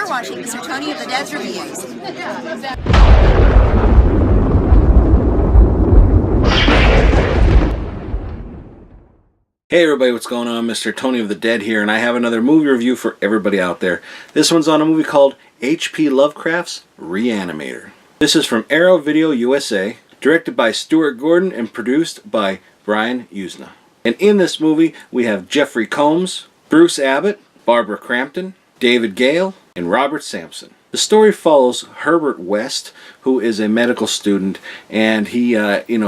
You're watching Mr. Tony of the Dead's Reviews. Hey everybody, what's going on? Mr. Tony of the Dead here, and I have another movie review for everybody out there. This one's on a movie called H.P. Lovecraft's Re-Animator. This is from Arrow Video USA, directed by Stuart Gordon and produced by Brian Usna. And in this movie, we have Jeffrey Combs, Bruce Abbott, Barbara Crampton, David Gale, and Robert Sampson. The story follows Herbert West, who is a medical student, and he,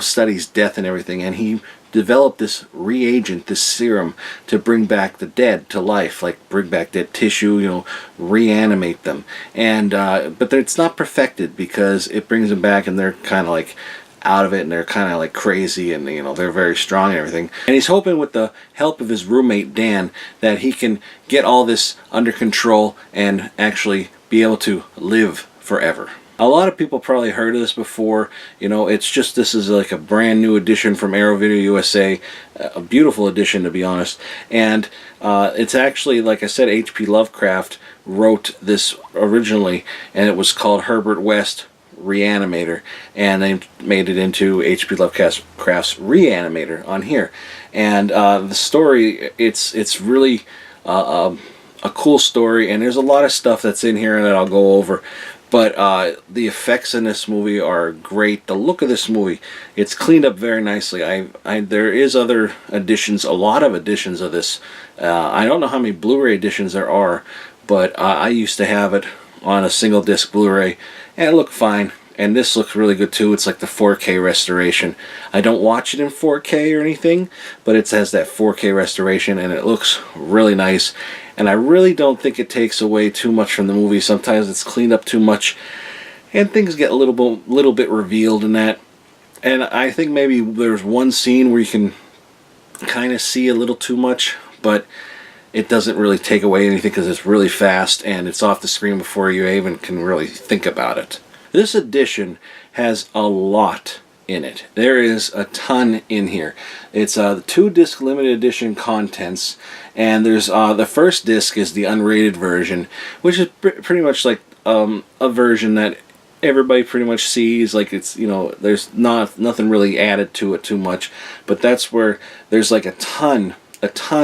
studies death and everything, and he developed this reagent, this serum, to bring back the dead to life, like bring back dead tissue, reanimate them. And but it's not perfected because it brings them back, and they're kind of like out of it, and they're kind of like crazy, and they're very strong and everything. And he's hoping with the help of his roommate Dan that he can get all this under control and actually be able to live forever. A lot of people probably heard of this before. This is like a brand new edition from Arrow Video USA, a beautiful edition to be honest. And it's actually, like I said, H.P. Lovecraft wrote this originally, and it was called Herbert West Reanimator, and they made it into H.P. Lovecraft's Reanimator on here. And the story, it's really a cool story, and there's a lot of stuff that's in here that I'll go over. But the effects in this movie are great. The look of this movie, it's cleaned up very nicely. There is other editions, a lot of editions of this. I don't know how many Blu-ray editions there are, but I used to have it on a single disc Blu-ray, and it looked fine. And this looks really good too. It's like the 4K restoration. I don't watch it in 4K or anything, but it has that 4K restoration, and it looks really nice. And I really don't think it takes away too much from the movie. Sometimes it's cleaned up too much, and things get a little bit revealed in that. And I think maybe there's one scene where you can kind of see a little too much, but it doesn't really take away anything because it's really fast and it's off the screen before you even can really think about it. This edition has a lot in it. There is a ton in here. It's the 2-disc limited edition contents, and there's the first disc is the unrated version, which is pretty much like a version that everybody pretty much sees. Like it's there's nothing really added to it too much, but that's where there's like a ton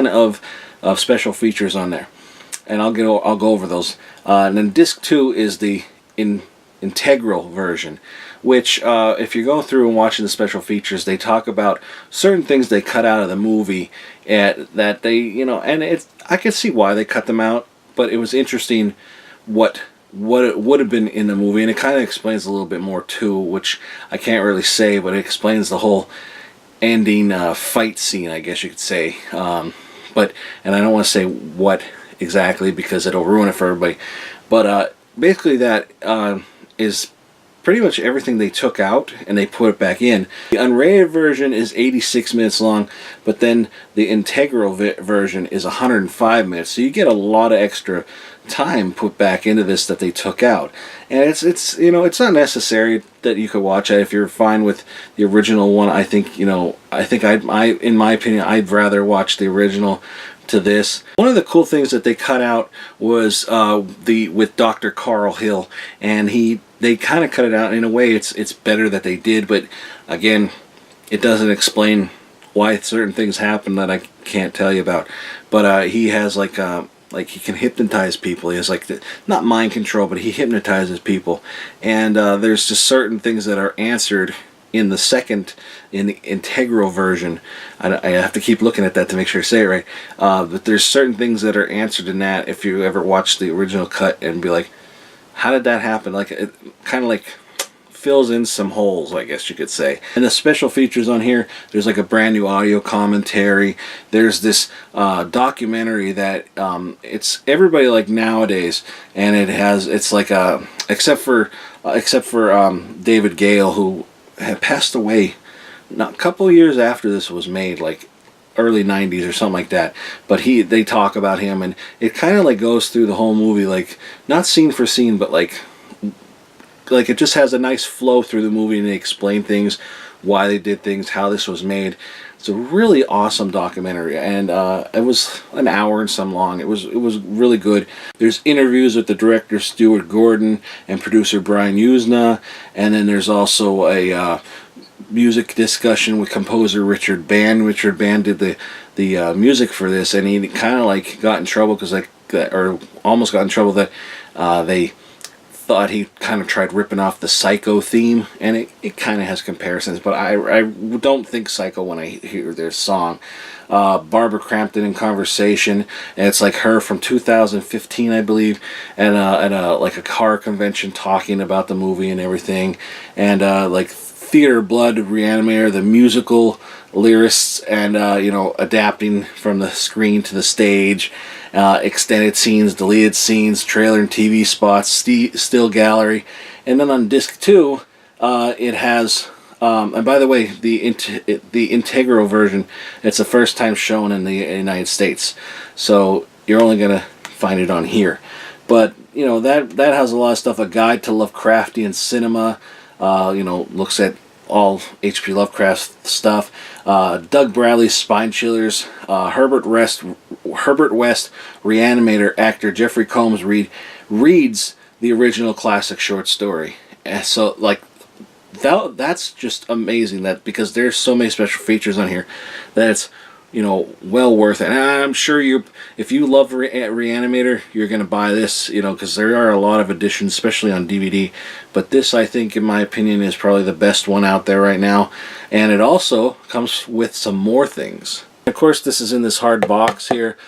of special features on there, and I'll go over those. And then disc 2 is the integral version, which if you're going through and watching the special features, they talk about certain things they cut out of the movie, that they and I could see why they cut them out, but it was interesting what it would have been in the movie, and it kind of explains a little bit more too, which I can't really say, but it explains the whole ending fight scene, I guess you could say. And I don't want to say what exactly because it'll ruin it for everybody, but basically that is pretty much everything they took out and they put it back in. The unrated version is 86 minutes long, but then the integral version is 105 minutes, so you get a lot of extra time put back into this that they took out. And it's not necessary that you could watch it if you're fine with the original one. I think in my opinion, I'd rather watch the original to this. One of the cool things that they cut out was with Dr. Carl Hill, and they kind of cut it out. In a way, it's better that they did, but again, it doesn't explain why certain things happen that I can't tell you about. But he has like he can hypnotize people. He has not mind control, but he hypnotizes people. And there's just certain things that are answered in the integral version. I have to keep looking at that to make sure I say it right. But there's certain things that are answered in that if you ever watch the original cut and be like, how did that happen? Like it kind of fills in some holes, I guess you could say. And the special features on here, there's like a brand new audio commentary. There's this documentary that it's everybody like nowadays, and it's like except for David Gale, who had passed away a couple of years after this was made, like early 90s or something like that. But they talk about him, and it kind of goes through the whole movie, like not scene for scene, but like it just has a nice flow through the movie, and they explain things, why they did things, how this was made. It's a really awesome documentary, and it was an hour and some long. It was really good. There's interviews with the director Stuart Gordon and producer Brian Usna, and then there's also a music discussion with composer Richard Band. Richard Band did the music for this, and he kind of like got in trouble because or almost got in trouble that they thought he kind of tried ripping off the Psycho theme, and it kind of has comparisons, but I don't think Psycho when I hear their song. Barbara Crampton in conversation, and it's like her from 2015, I believe, and like a car convention talking about the movie and everything, and like Theater Blood, Reanimator, the musical lyrics, and adapting from the screen to the stage. Extended scenes, deleted scenes, trailer and TV spots, still gallery, and then on disc 2, it has. And by the way, the integral version, it's the first time shown in the United States, so you're only gonna find it on here. But that has a lot of stuff. A guide to Lovecraftian cinema. Looks at all H.P. Lovecraft stuff. Doug Bradley's Spine Chillers. Herbert West, Reanimator actor Jeffrey Combs reads the original classic short story. And so, like, that's just amazing. That because there's so many special features on here that it's well worth it. And I'm sure if you love Reanimator, you're going to buy this, because there are a lot of editions, especially on DVD. But this, I think, in my opinion, is probably the best one out there right now. And it also comes with some more things. Of course, this is in this hard box here.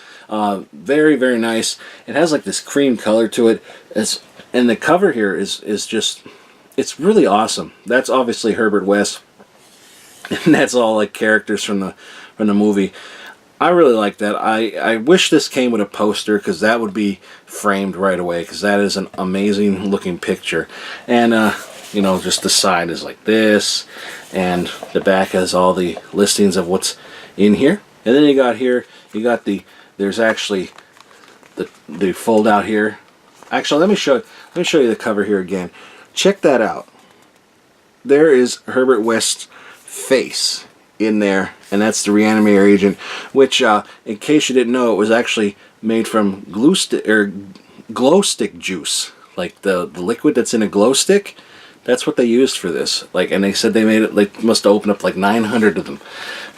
Very, very nice. It has like this cream color to it. And the cover here is just, it's really awesome. That's obviously Herbert West. And that's all like characters from the movie. I really like that. I wish this came with a poster, because that would be framed right away, because that is an amazing looking picture. And just the side is like this, and the back has all the listings of what's in here. And then you got there's actually the fold out here. Actually, let me show you the cover here again. Check that out. There is Herbert West's face in there, and that's the Reanimator agent, which in case you didn't know, it was actually made from glow stick juice, like the liquid that's in a glow stick. That's what they used for this. And they said they made it, like, must have opened up like 900 of them.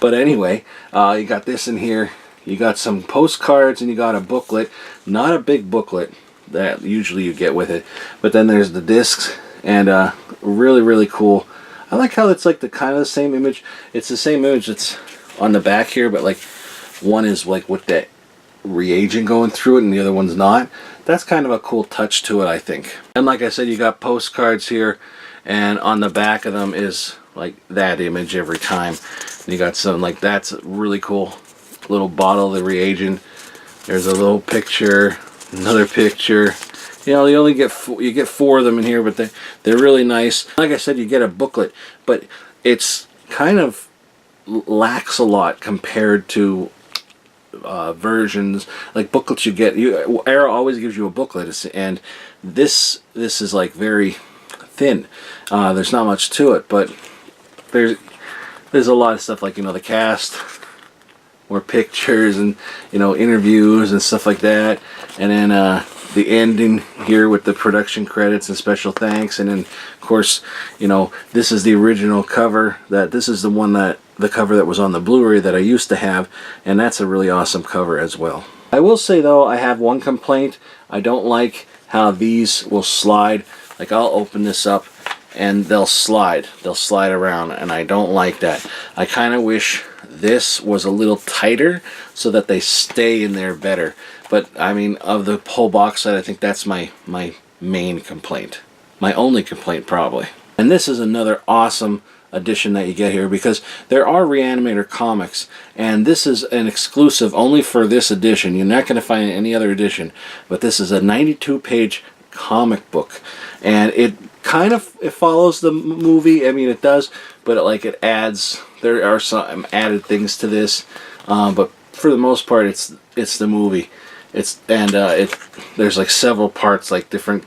But anyway, you got this in here. You got some postcards, and you got a booklet. Not a big booklet that usually you get with it, but then there's the discs, and really, really cool. I like how it's like the kind of the same image. It's the same image that's on the back here, but like one is like with that reagent going through it and the other one's not. That's kind of a cool touch to it, I think. And like I said, you got postcards here, and on the back of them is like that image every time. And you got some, like, that's really cool. Little bottle of the reagent. There's a little picture, another picture. You only get four of them in here, but they're really nice. Like I said, you get a booklet, but it's kind of lacks a lot compared to versions like booklets you get. Arrow always gives you a booklet, and this is like very thin. There's not much to it, but there's a lot of stuff, like the cast, more pictures, and interviews and stuff like that, and then the ending here with the production credits and special thanks. And then of course this is the original cover. This is the cover that was on the Blu-ray that I used to have, and that's a really awesome cover as well. I will say though, I have one complaint. I don't like how these will slide. Like, I'll open this up and they'll slide around, and I don't like that. I kind of wish this was a little tighter so that they stay in there better. But I mean, of the whole box set, I think that's my main complaint. My only complaint, probably. And this is another awesome edition that you get here, because there are Reanimator comics, and this is an exclusive only for this edition. You're not going to find any other edition, but this is a 92-page comic book, and it kind of follows the movie. I mean, it does, but it adds. There are some added things to this, but for the most part, it's the movie. There's like several parts, like different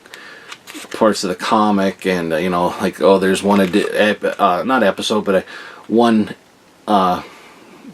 parts of the comic, and there's one not episode, but one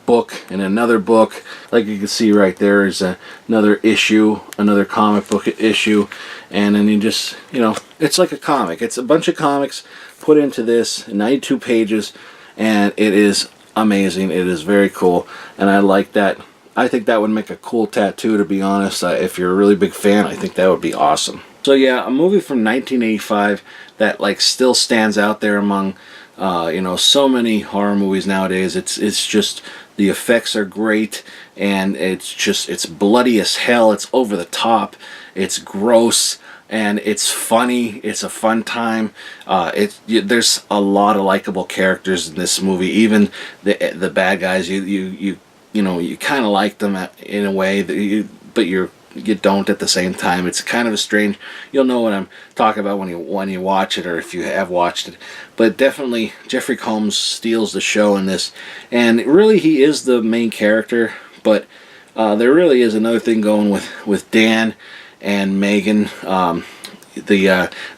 book and another book. Like you can see right there is another issue, another comic book issue, and then you just, you know, it's like a comic. It's a bunch of comics put into this, 92 pages, and it is amazing. It is very cool, and I like that. I think that would make a cool tattoo, to be honest. If you're a really big fan, I think that would be awesome. So yeah, a movie from 1985 that like still stands out there among you know, so many horror movies nowadays. It's just, the effects are great, and it's bloody as hell. It's over the top. It's gross, and it's funny. It's a fun time. There's a lot of likable characters in this movie. Even the bad guys, you know, you kind of like them in a way that but you don't at the same time. It's kind of a strange. You'll know what I'm talking about when you watch it, or if you have watched it. But definitely, Jeffrey Combs steals the show in this, and really he is the main character. But there really is another thing going with Dan and Megan,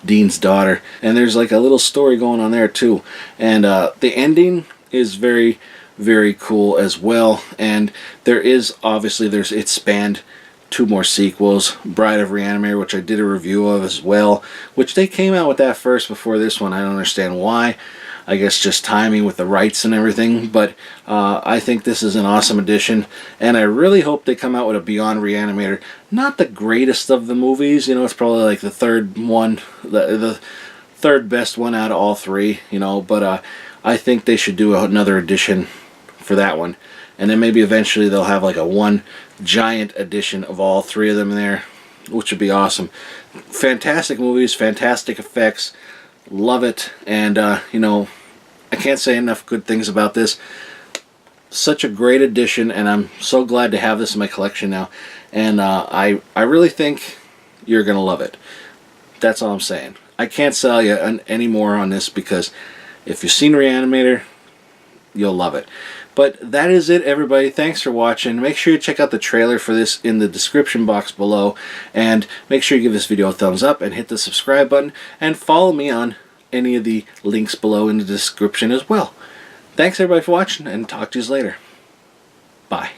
Dean's daughter, and there's like a little story going on there too. And the ending is very, very cool as well. And there is obviously it's spanned 2 more sequels, Bride of Reanimator, which I did a review of as well, which they came out with that first before this one. I don't understand why. I guess just timing with the rights and everything, but I think this is an awesome addition, and I really hope they come out with a Beyond Reanimator. Not the greatest of the movies, you know, it's probably like the third one, the third best one out of all 3, you know, but I think they should do another edition for that one. And then maybe eventually they'll have like a one giant edition of all 3 of them in there, which would be awesome. Fantastic movies, fantastic effects, love it. And you know, I can't say enough good things about this. Such a great addition, and I'm so glad to have this in my collection now. And I really think you're gonna love it. That's all I'm saying. I can't sell you any more on this, because if you've seen Reanimator, you'll love it. But that is it, everybody. Thanks for watching. Make sure you check out the trailer for this in the description box below. And make sure you give this video a thumbs up and hit the subscribe button. And follow me on any of the links below in the description as well. Thanks, everybody, for watching, and talk to you later. Bye.